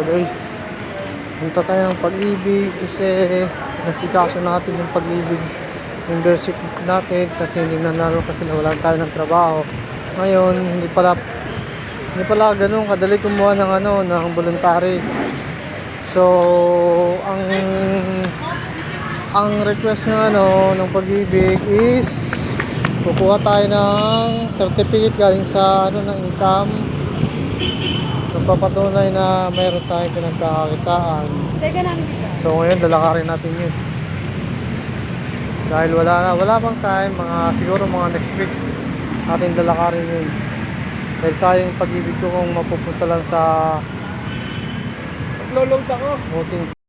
guys, punta tayo ng Pag-ibig kasi nasikaso natin yung Pag-ibig membership natin kasi hindi nanalo kasi nawalan tayo ng trabaho. Ngayon hindi pala ganun kadali kumuha ng ng voluntary. So ang request ng ng Pag-ibig is kukuha tayo ng certificate galing sa ng income, nagpapatunay na mayroon tayong pinagkakakitaan. So ngayon lalakarin natin yun dahil wala pang time, siguro mga next week natin lalakarin yun dahil sayang Pag-ibig ko kung mapupunta lang sa Lolong ako. voting